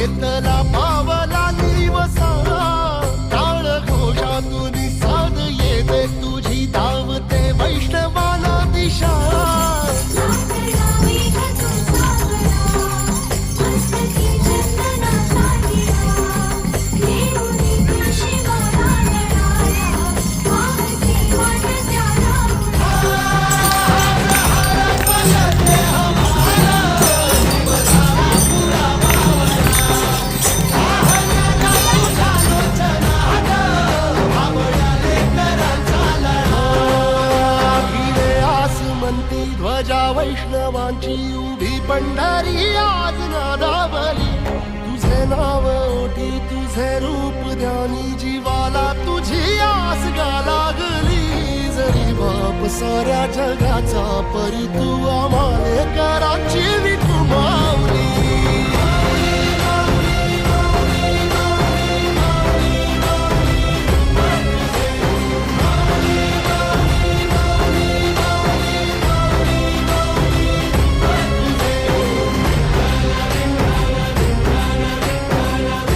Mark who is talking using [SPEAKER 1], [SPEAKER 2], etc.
[SPEAKER 1] घेतला पावला दिवसा काळ घोषातून साध येते तुझी धावते वैष्णवाला दिशा ध्वजा वैष्णवांची उभी पंढरी आज नादावली तुझे नाव ओटी तुझे रूप ध्यानी जीवाला तुझी आस गा लागली जरी बाप साऱ्या जगाचा परी तू आम्हाले कराची विठू माऊली